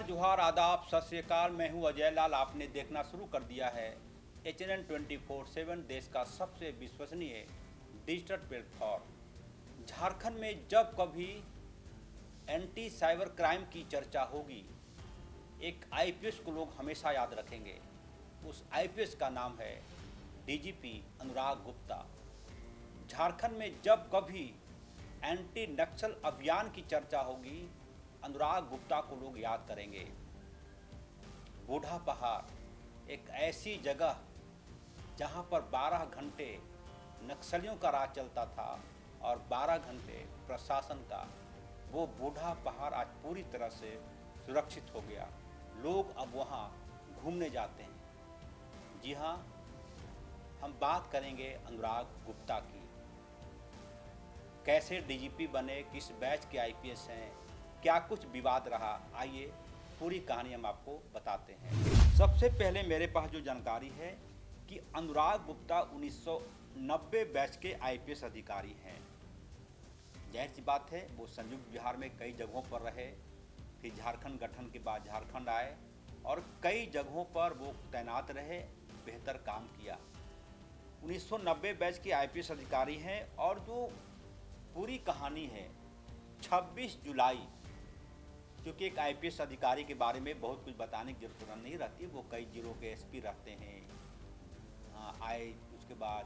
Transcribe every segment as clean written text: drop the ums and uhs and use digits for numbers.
जोहार, आदाब, सत श्री अकाल। मैं हूं अजय लाल। आपने देखना शुरू कर दिया है HNN 24/7, देश का सबसे विश्वसनीय डिजिटल प्लेटफॉर्म। झारखंड में जब कभी एंटी साइबर क्राइम की चर्चा होगी, एक IPS को लोग हमेशा याद रखेंगे। उस IPS का नाम है DGP अनुराग गुप्ता। झारखंड में जब कभी एंटी नक्सल अभियान की चर्चा होगी, अनुराग गुप्ता को लोग याद करेंगे। बूढ़ा पहाड़ एक ऐसी जगह जहां पर 12 घंटे नक्सलियों का राज चलता था और 12 घंटे प्रशासन का। वो बूढ़ा पहाड़ आज पूरी तरह से सुरक्षित हो गया। लोग अब वहां घूमने जाते हैं। जी हाँ, हम बात करेंगे अनुराग गुप्ता की। कैसे DGP बने, किस बैच के IPS हैं, क्या कुछ विवाद रहा, आइए पूरी कहानी हम आपको बताते हैं। सबसे पहले मेरे पास जो जानकारी है कि अनुराग गुप्ता 1990 बैच के IPS अधिकारी हैं। जाहिर सी बात है, वो संयुक्त बिहार में कई जगहों पर रहे, फिर झारखंड गठन के बाद झारखंड आए और कई जगहों पर वो तैनात रहे, बेहतर काम किया। 1990 बैच के IPS अधिकारी हैं और जो पूरी कहानी है 26 जुलाई, क्योंकि एक IPS अधिकारी के बारे में बहुत कुछ बताने की जरूरत नहीं रहती। वो कई जिलों के SP रहते हैं, आए उसके बाद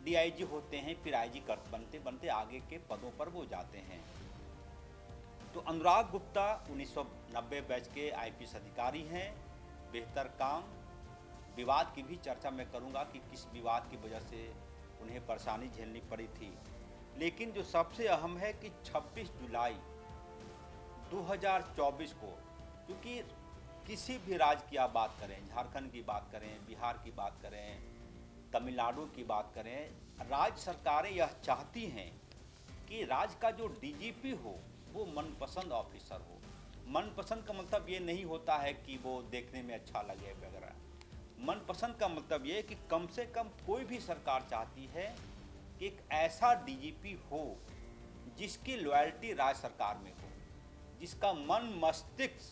DIG होते हैं, फिर IG बनते बनते आगे के पदों पर वो जाते हैं। तो अनुराग गुप्ता 1990 बैच के IPS अधिकारी हैं। बेहतर काम, विवाद की भी चर्चा मैं करूंगा कि किस विवाद की वजह से उन्हें परेशानी झेलनी पड़ी थी। लेकिन जो सबसे अहम है कि 26 जुलाई 2024 को, क्योंकि किसी भी राज्य की आप बात करें, झारखंड की बात करें, बिहार की बात करें, तमिलनाडु की बात करें, राज्य सरकारें यह चाहती हैं कि राज्य का जो DGP हो वो मनपसंद ऑफिसर हो। मनपसंद का मतलब ये नहीं होता है कि वो देखने में अच्छा लगे वगैरह। मनपसंद का मतलब ये कि कम से कम कोई भी सरकार चाहती है कि एक ऐसा DGP हो जिसकी लॉयल्टी राज्य सरकार में हो, जिसका मन मस्तिष्क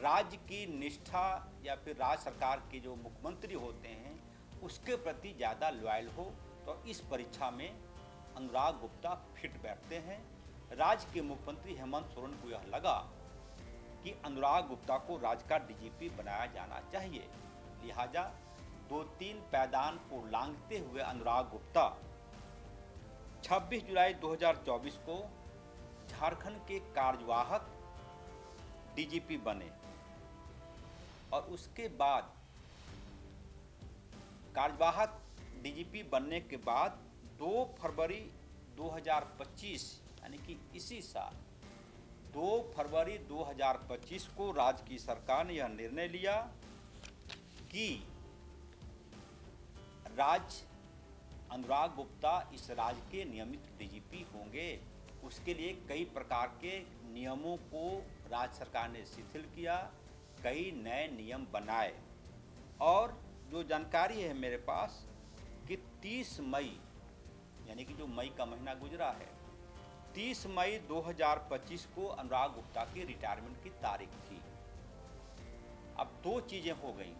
राज्य की निष्ठा या फिर राज्य सरकार के जो मुख्यमंत्री होते हैं उसके प्रति ज़्यादा लॉयल हो। तो इस परीक्षा में अनुराग गुप्ता फिट बैठते हैं। राज्य के मुख्यमंत्री हेमंत सोरेन को यह लगा कि अनुराग गुप्ता को राज्य का DGP बनाया जाना चाहिए। लिहाजा 2-3 पायदान को लांघते हुए अनुराग गुप्ता 26 जुलाई 2024 को झारखंड के कार्यवाहक DGP बने और उसके बाद कार्यवाहक DGP बनने के बाद 2 फरवरी 2025 यानी कि इसी साल 2 फरवरी 2025 को राज्य की सरकार ने यह निर्णय लिया कि राज्य अनुराग गुप्ता इस राज्य के नियमित DGP होंगे। उसके लिए कई प्रकार के नियमों को राज्य सरकार ने शिथिल किया, कई नए नियम बनाए। और जो जानकारी है मेरे पास कि 30 मई यानी कि जो मई का महीना गुजरा है, 30 मई 2025 को अनुराग गुप्ता की रिटायरमेंट की तारीख थी। अब 2 चीज़ें हो गई।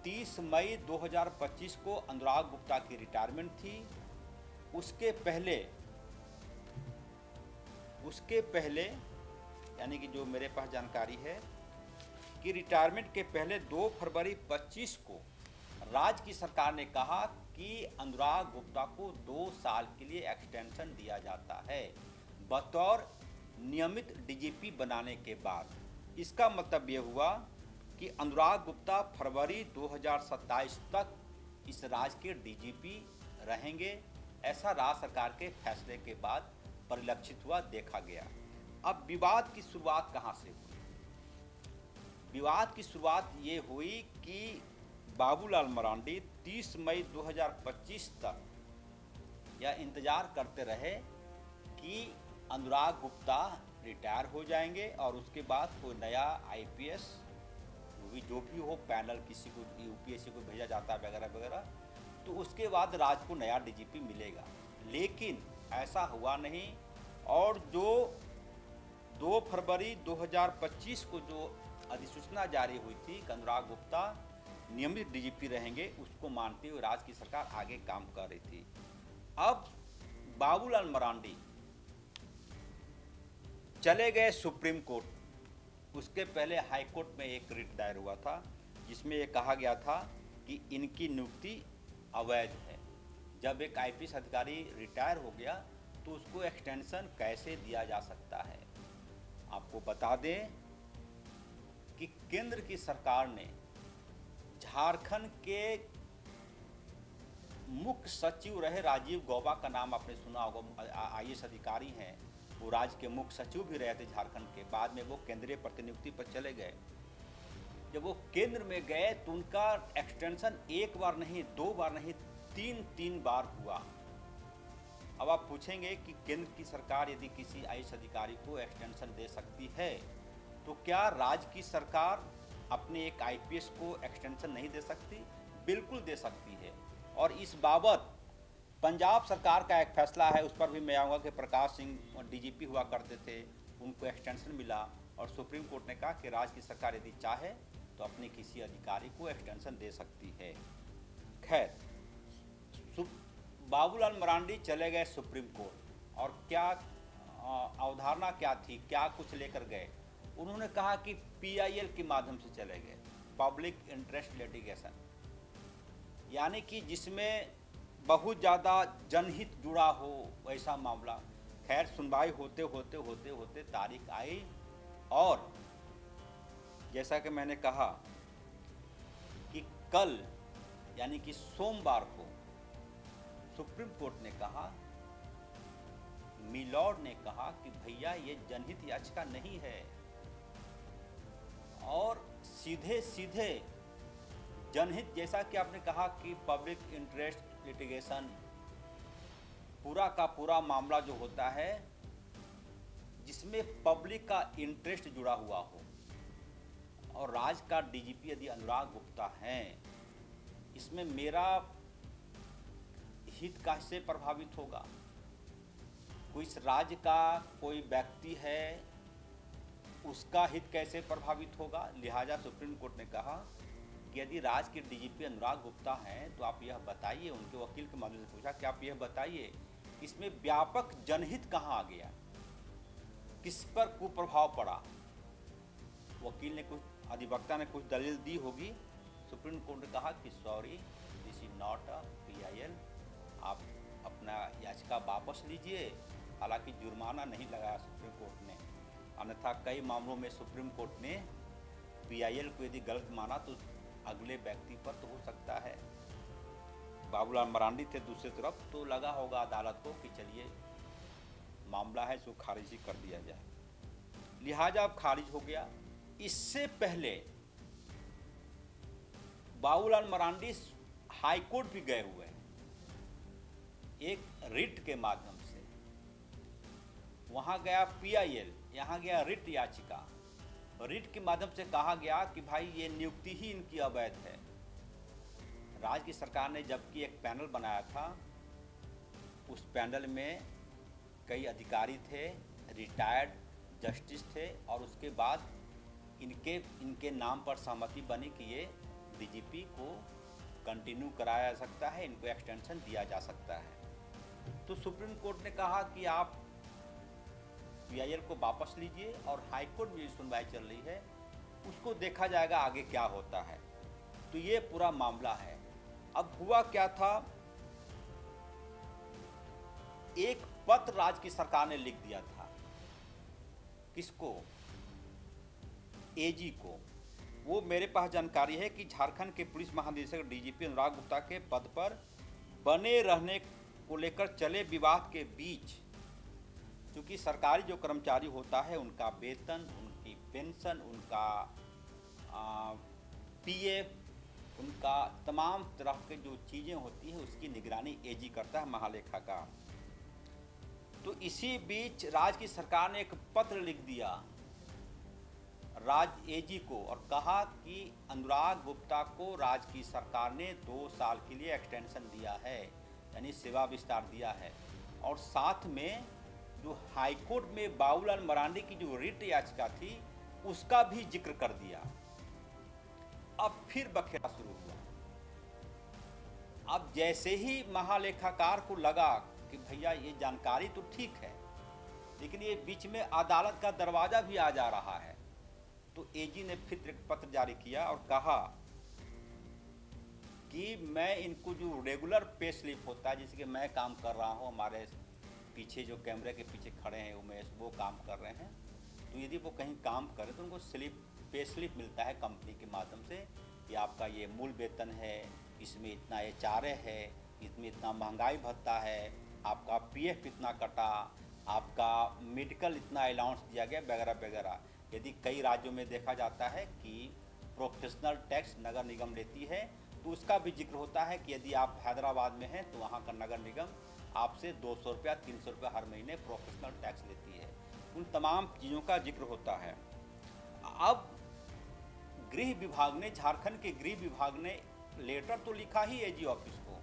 30 मई 2025 को अनुराग गुप्ता की रिटायरमेंट थी। उसके पहले यानी कि जो मेरे पास जानकारी है कि रिटायरमेंट के पहले 2 फरवरी 25 को राज्य की सरकार ने कहा कि अनुराग गुप्ता को 2 साल के लिए एक्सटेंशन दिया जाता है बतौर नियमित DGP बनाने के बाद। इसका मतलब ये हुआ कि अनुराग गुप्ता फरवरी 2027 तक इस राज्य के DGP रहेंगे। ऐसा राज्य सरकार के फैसले के बाद परिलक्षित हुआ, देखा गया। अब विवाद की शुरुआत कहाँ से हुई? विवाद की शुरुआत ये हुई कि बाबूलाल मरांडी 30 मई 2025 तक यह इंतज़ार करते रहे कि अनुराग गुप्ता रिटायर हो जाएंगे और उसके बाद कोई नया IPS जो भी हो पैनल, किसी को UPSC को भेजा जाता है वगैरह वगैरह, तो उसके बाद राज्य को नया DGP मिलेगा। लेकिन ऐसा हुआ नहीं और जो 2 फरवरी 2025 को जो अधिसूचना जारी हुई थी कि अनुराग गुप्ता नियमित डीजीपी रहेंगे, उसको मानते हुए राज्य की सरकार आगे काम कर रही थी। अब बाबूलाल मरांडी चले गए सुप्रीम कोर्ट। उसके पहले हाई कोर्ट में एक रिट दायर हुआ था जिसमें ये कहा गया था कि इनकी नियुक्ति अवैध है। जब एक आईपीएस अधिकारी रिटायर हो गया तो उसको एक्सटेंशन कैसे दिया जा सकता है। आपको बता दें कि केंद्र की सरकार ने झारखंड के मुख्य सचिव रहे राजीव गौबा का नाम आपने सुना होगा, आईएएस अधिकारी हैं, वो राज्य के मुख्य सचिव भी रहे थे झारखंड के। बाद में वो केंद्रीय प्रतिनियुक्ति पर चले गए। जब वो केंद्र में गए तो उनका एक्सटेंशन एक बार नहीं, 2 बार नहीं, 3 बार हुआ। अब आप पूछेंगे कि केंद्र की सरकार यदि किसी आईएएस अधिकारी को एक्सटेंशन दे सकती है तो क्या राज्य की सरकार अपने एक आईपीएस को एक्सटेंशन नहीं दे सकती? बिल्कुल दे सकती है। और इस बाबत पंजाब सरकार का एक फैसला है, उस पर भी मैं आऊँगा कि प्रकाश सिंह डीजीपी हुआ करते थे, उनको एक्सटेंशन मिला और सुप्रीम कोर्ट ने कहा कि राज्य की सरकार यदि चाहे तो अपने किसी अधिकारी को एक्सटेंशन दे सकती है। खैर, बाबूलाल मरांडी चले गए सुप्रीम कोर्ट और क्या अवधारणा क्या थी, क्या कुछ लेकर गए? उन्होंने कहा कि पीआईएल के माध्यम से चले गए, पब्लिक इंटरेस्ट लिटिगेशन, यानी कि जिसमें बहुत ज़्यादा जनहित जुड़ा हो वैसा मामला। खैर, सुनवाई होते होते तारीख आई और जैसा कि मैंने कहा कि कल यानी कि सोमवार को सुप्रीम कोर्ट ने कहा, मिलॉर्ड ने कहा कि भैया ये जनहित याचिका नहीं है और सीधे सीधे जनहित, जैसा कि आपने कहा कि पब्लिक इंटरेस्ट लिटिगेशन, पूरा का पूरा मामला जो होता है जिसमें पब्लिक का इंटरेस्ट जुड़ा हुआ हो और राज्य का डीजीपी यदि अनुराग गुप्ता हैं, इसमें मेरा हित कैसे प्रभावित होगा? कोई इस राज्य का कोई व्यक्ति है, उसका हित कैसे प्रभावित होगा? लिहाजा सुप्रीम कोर्ट ने कहा कि यदि राज्य के डीजीपी अनुराग गुप्ता हैं तो आप यह बताइए, उनके वकील के माध्यम से पूछा कि आप यह बताइए इसमें व्यापक जनहित कहाँ आ गया, किस पर कुप्रभाव पड़ा? वकील ने कुछ, अधिवक्ता ने कुछ दलील दी होगी। सुप्रीम कोर्ट ने कहा कि sorry, this is not a PIL, आप अपना याचिका वापस लीजिए। हालांकि जुर्माना नहीं लगाया सुप्रीम कोर्ट ने, अन्यथा कई मामलों में सुप्रीम कोर्ट ने पीआईएल को यदि गलत माना तो अगले व्यक्ति पर तो हो सकता है। बाबूलाल मरांडी थे दूसरी तरफ, तो लगा होगा अदालत को कि चलिए मामला है इसको खारिज ही कर दिया जाए, लिहाजा अब खारिज हो गया। इससे पहले बाबूलाल मरांडी हाई कोर्ट भी गए हुए हैं एक रिट के माध्यम से। वहां गया पीआईएल, यहाँ गया रिट याचिका। रिट के माध्यम से कहा गया कि भाई ये नियुक्ति ही इनकी अवैध है। राज्य की सरकार ने जबकि एक पैनल बनाया था, उस पैनल में कई अधिकारी थे, रिटायर्ड जस्टिस थे और उसके बाद इनके नाम पर सहमति बनी कि ये डीजीपी को कंटिन्यू कराया जा सकता है, इनको एक्सटेंशन दिया जा सकता है। तो सुप्रीम कोर्ट ने कहा कि आप पीआईएल को वापस लीजिए और हाई कोर्ट में जो सुनवाई चल रही है उसको देखा जाएगा आगे क्या होता है। तो ये पूरा मामला है। अब हुआ क्या था, एक पत्र राज्य की सरकार ने लिख दिया था, किसको? एजी को। वो मेरे पास जानकारी है कि झारखंड के पुलिस महानिदेशक डीजीपी अनुराग गुप्ता के पद पर बने रहने को लेकर चले विवाद के बीच, क्योंकि सरकारी जो कर्मचारी होता है उनका वेतन, उनकी पेंशन, उनका पीएफ, उनका तमाम तरह के जो चीज़ें होती हैं उसकी निगरानी एजी करता है, महालेखाकार। तो इसी बीच राज्य की सरकार ने एक पत्र लिख दिया राज्य एजी को और कहा कि अनुराग गुप्ता को राज्य की सरकार ने 2 साल के लिए एक्सटेंशन दिया है, यानी सेवा विस्तार दिया है, और साथ में जो हाईकोर्ट में बाबूलाल मरांडी की जो रिट याचिका थी उसका भी जिक्र कर दिया। अब फिर बखेड़ा शुरू हुआ। अब जैसे ही महालेखाकार को लगा कि भैया ये जानकारी तो ठीक है, लेकिन ये बीच में अदालत का दरवाजा भी आ जा रहा है, तो एजी ने फिर एक पत्र जारी किया और कहा कि मैं इनको जो रेगुलर पे स्लिप होता है, जैसे कि मैं काम कर रहा हूँ, हमारे पीछे जो कैमरे के पीछे खड़े हैं उमेश, वो काम कर रहे हैं, तो यदि वो कहीं काम करें तो उनको पे स्लिप मिलता है कंपनी के माध्यम से कि आपका ये मूल वेतन है, इसमें इतना एचआरए है, इसमें इतना महंगाई भत्ता है, आपका पीएफ इतना कटा, आपका मेडिकल इतना अलाउंस दिया गया, वगैरह वगैरह। यदि कई राज्यों में देखा जाता है कि प्रोफेशनल टैक्स नगर निगम लेती है, तो उसका भी जिक्र होता है कि यदि आप हैदराबाद में हैं तो वहाँ का नगर निगम आपसे 200 रुपया 300 रुपया हर महीने प्रोफेशनल टैक्स लेती है। उन तमाम चीज़ों का जिक्र होता है। अब गृह विभाग ने, झारखंड के गृह विभाग ने लेटर तो लिखा ही एजी ऑफिस को,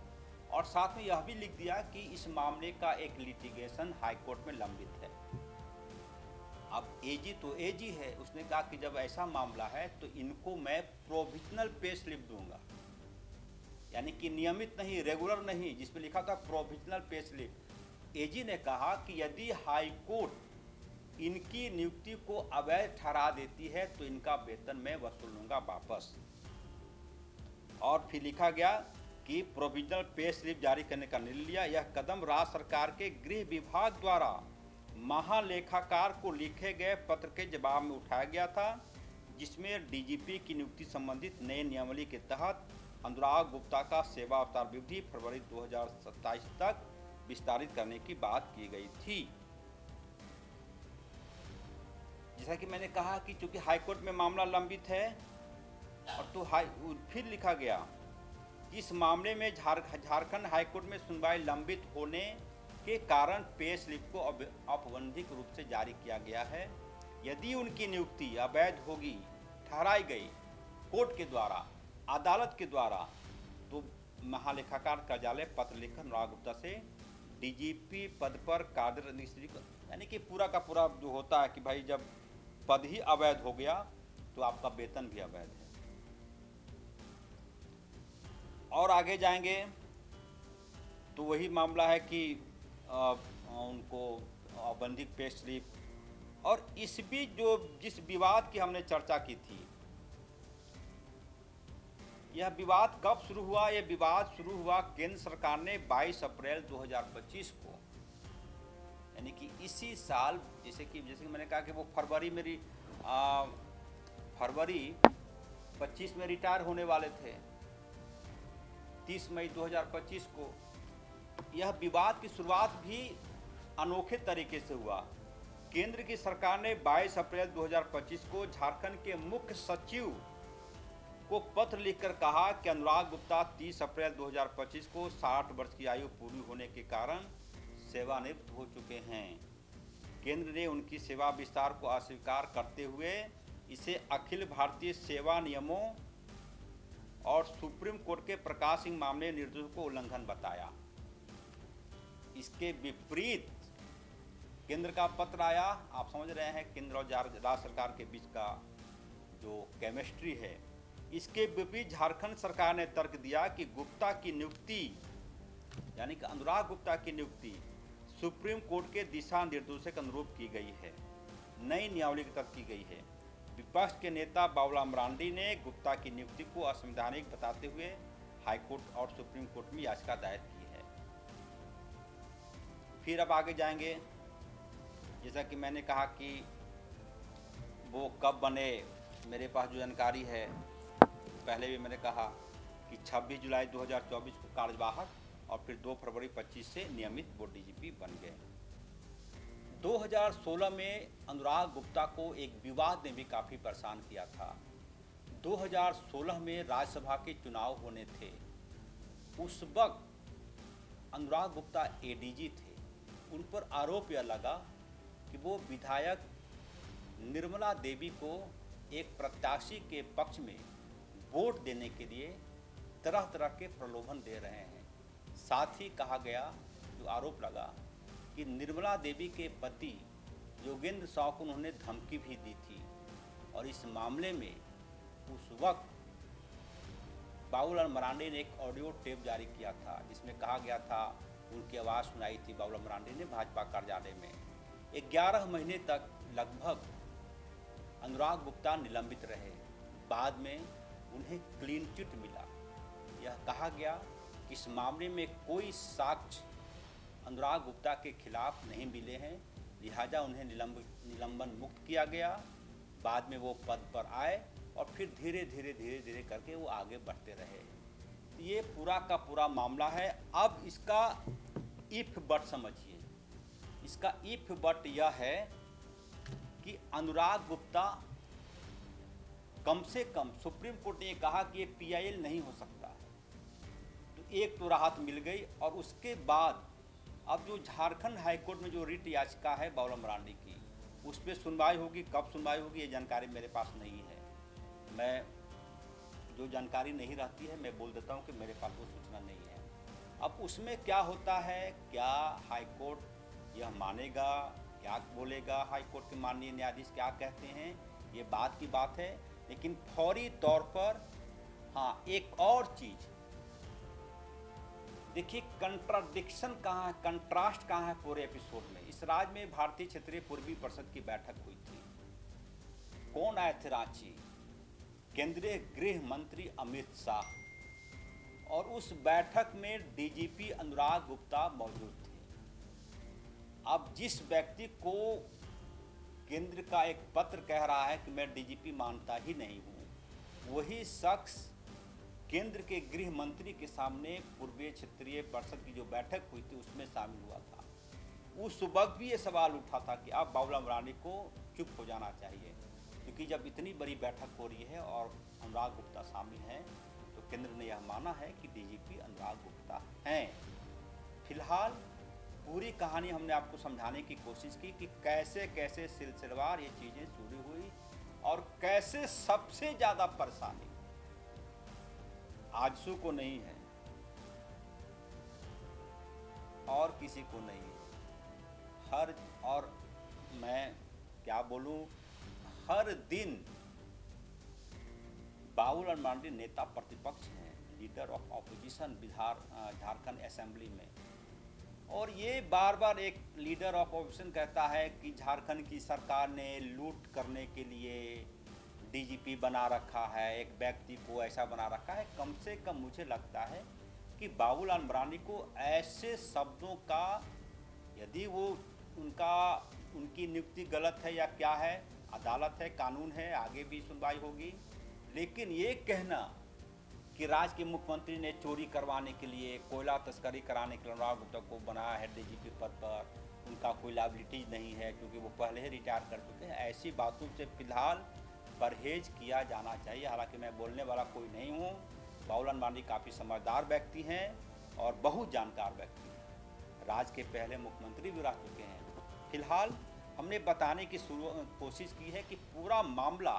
और साथ में यह भी लिख दिया कि इस मामले का एक लिटिगेशन हाईकोर्ट में लंबित है। अब एजी तो एजी है, उसने कहा कि जब ऐसा मामला है तो इनको मैं प्रोविजनल पे स्लिप दूंगा, यानी कि नियमित नहीं, रेगुलर नहीं, जिसमें लिखा था प्रोविजनल पे स्लिप। एजी ने कहा कि यदि हाईकोर्ट इनकी नियुक्ति को अवैध ठहरा देती है तो इनका वेतन मैं वसूल लूंगा वापस। और फिर लिखा गया कि प्रोविजनल पे स्लिप जारी करने का निर्णय लिया। यह कदम राज्य सरकार के गृह विभाग द्वारा महालेखाकार को लिखे गए पत्र के जवाब में उठाया गया था, जिसमें डीजीपी की नियुक्ति संबंधित नए नियमावली के तहत अनुराग गुप्ता का सेवा अवतार अवधि फरवरी 2027 तक विस्तारित करने की बात की गई थी। जैसा कि मैंने कहा कि चूंकि हाईकोर्ट में मामला लंबित है, और तो फिर लिखा गया कि इस मामले में झारखंड हाईकोर्ट में सुनवाई लंबित होने के कारण पे स्लिप को औपबंधिक रूप से जारी किया गया है। यदि उनकी नियुक्ति अवैध होगी, ठहराई गई कोर्ट के द्वारा, अदालत के द्वारा, तो महालेखाकार कार्यालय पत्र लिखकर अनुराग गुप्ता से डीजीपी पद पर कार्यनिष्ठ, यानी कि पूरा का पूरा जो होता है कि भाई जब पद ही अवैध हो गया तो आपका वेतन भी अवैध है। और आगे जाएंगे तो वही मामला है कि उनको औपबंधिक पे स्लिप, और इस बीच जो जिस विवाद की हमने चर्चा की थी, यह विवाद कब शुरू हुआ? यह विवाद शुरू हुआ केंद्र सरकार ने 22 अप्रैल 2025 को, यानी कि इसी साल, जैसे कि मैंने कहा कि वो फरवरी 25 में रिटायर होने वाले थे, 30 मई 2025 को। यह विवाद की शुरुआत भी अनोखे तरीके से हुआ। केंद्र की सरकार ने 22 अप्रैल 2025 को झारखंड के मुख्य सचिव को पत्र लिखकर कहा कि अनुराग गुप्ता 30 अप्रैल 2025 को 60 वर्ष की आयु पूरी होने के कारण सेवानिवृत्त हो चुके हैं। केंद्र ने उनकी सेवा विस्तार को अस्वीकार करते हुए इसे अखिल भारतीय सेवा नियमों और सुप्रीम कोर्ट के प्रकाश सिंह मामले निर्देशों को उल्लंघन बताया। इसके विपरीत केंद्र का पत्र आया। आप समझ रहे हैं केंद्र और राज्य सरकार के बीच का जो केमिस्ट्री है। इसके विपरीत झारखंड सरकार ने तर्क दिया कि गुप्ता की नियुक्ति, यानी कि अनुराग गुप्ता की नियुक्ति सुप्रीम कोर्ट के दिशा निर्देशों के अनुरूप की गई है, नई नियमावली के तहत की गई है। विपक्ष के नेता बाबूलाल मरांडी ने गुप्ता की नियुक्ति को असंवैधानिक बताते हुए हाईकोर्ट और सुप्रीम कोर्ट में याचिका दायर की है। फिर अब आगे जाएंगे, जैसा कि मैंने कहा कि वो कब बने, मेरे पास जो जानकारी है, पहले भी मैंने कहा कि 26 जुलाई 2024 को कार्यवाहक और फिर 2 फरवरी 25 से नियमित वो डीजीपी बन गए। 2016 में अनुराग गुप्ता को एक विवाद ने भी काफ़ी परेशान किया था। 2016 में राज्यसभा के चुनाव होने थे। उस वक्त अनुराग गुप्ता एडीजी थे। उन पर आरोप यह लगा कि वो विधायक निर्मला देवी को एक प्रत्याशी के पक्ष में वोट देने के लिए तरह तरह के प्रलोभन दे रहे हैं। साथ ही कहा गया, जो आरोप लगा, कि निर्मला देवी के पति योगेंद्र साव को उन्होंने धमकी भी दी थी और इस मामले में उस वक्त बाबूलाल मरांडी ने एक ऑडियो टेप जारी किया था जिसमें कहा गया था, उनकी आवाज़ सुनाई थी बाबूलाल मरांडी ने भाजपा कार्यालय में। 11 महीने तक लगभग अनुराग गुप्ता निलंबित रहे। बाद में उन्हें क्लीन चिट मिला। यह कहा गया कि इस मामले में कोई साक्ष्य अनुराग गुप्ता के खिलाफ नहीं मिले हैं, लिहाजा उन्हें निलंबन मुक्त किया गया। बाद में वो पद पर आए और फिर धीरे धीरे करके वो आगे बढ़ते रहे। तो ये पूरा का पूरा मामला है। अब इसका इफ बट समझिए। इसका इफ बट यह है कि अनुराग गुप्ता कम से कम, सुप्रीम कोर्ट ने ये कहा कि ये पीआईएल नहीं हो सकता, तो एक तो राहत मिल गई। और उसके बाद अब जो झारखंड हाईकोर्ट में जो रिट याचिका है बाबूलाल मरांडी की, उस पर सुनवाई होगी। कब सुनवाई होगी ये जानकारी मेरे पास नहीं है। मैं जो जानकारी नहीं रहती है मैं बोल देता हूँ कि मेरे पास वो सूचना नहीं है। अब उसमें क्या होता है, क्या हाईकोर्ट यह मानेगा, क्या बोलेगा हाईकोर्ट के माननीय न्यायाधीश क्या कहते हैं, ये बात की बात है। लेकिन फौरी तौर पर हाँ, एक और चीज़ देखिए, कंट्राडिक्शन कहाँ है, कंट्रास्ट कहाँ है पूरे एपिसोड में। इस राज्य में भारतीय क्षेत्रीय पूर्वी परिषद की बैठक हुई थी। कौन आए थे रांची? केंद्रीय गृह मंत्री अमित शाह। और उस बैठक में डीजीपी अनुराग गुप्ता मौजूद थे। अब जिस व्यक्ति को केंद्र का एक पत्र कह रहा है कि मैं डीजीपी मानता ही नहीं हूँ, वही शख्स केंद्र के गृह मंत्री के सामने पूर्वीय क्षेत्रीय परिषद की जो बैठक हुई थी उसमें शामिल हुआ था। उस वक्त भी ये सवाल उठा था कि अब बाबूलाल मरांडी को चुप हो जाना चाहिए, क्योंकि जब इतनी बड़ी बैठक हो रही है और अनुराग गुप्ता शामिल हैं, तो केंद्र ने यह माना है कि डीजीपी अनुराग गुप्ता हैं। फिलहाल पूरी कहानी हमने आपको समझाने की कोशिश की कि कैसे कैसे सिलसिलेवार ये चीज़ें शुरू हुई और कैसे सबसे ज़्यादा परेशानी आजसू को नहीं है और किसी को नहीं है। और मैं क्या बोलूं, हर दिन बाबूलाल मरांडी नेता प्रतिपक्ष हैं, leader of opposition Jharkhand assembly में। और ये बार बार एक लीडर ऑफ ऑपोजिशन कहता है कि झारखंड की सरकार ने लूट करने के लिए डीजीपी बना रखा है, एक व्यक्ति को ऐसा बना रखा है। कम से कम मुझे लगता है कि बाबूलाल मरांडी को ऐसे शब्दों का, यदि वो उनकी नियुक्ति गलत है या क्या है, अदालत है, कानून है, आगे भी सुनवाई होगी। लेकिन ये कहना कि राज्य के मुख्यमंत्री ने चोरी करवाने के लिए, कोयला तस्करी कराने के लिए अनुराग गुप्ता को बनाया है डीजीपी पद पर, उनका कोई लायबिलिटी नहीं है क्योंकि वो पहले ही रिटायर कर चुके हैं, ऐसी बातों से फिलहाल परहेज किया जाना चाहिए। हालांकि मैं बोलने वाला कोई नहीं हूँ। बाबूलाल मरांडी काफ़ी समझदार व्यक्ति हैं और बहुत जानकार व्यक्ति हैं, राज्य के पहले मुख्यमंत्री भी रह चुके हैं। फिलहाल हमने बताने की कोशिश की है कि पूरा मामला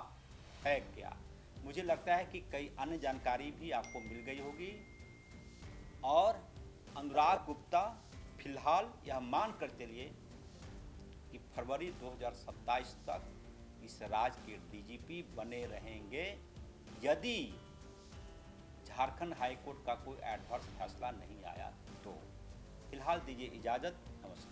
है क्या। मुझे लगता है कि कई अन्य जानकारी भी आपको मिल गई होगी। और अनुराग गुप्ता फिलहाल यह मान कर चलिए कि फरवरी 2027 तक इस राज्य के डीजीपी बने रहेंगे, यदि झारखंड हाईकोर्ट का कोई एडवर्स फैसला नहीं आया तो। फिलहाल दीजिए इजाज़त, नमस्कार।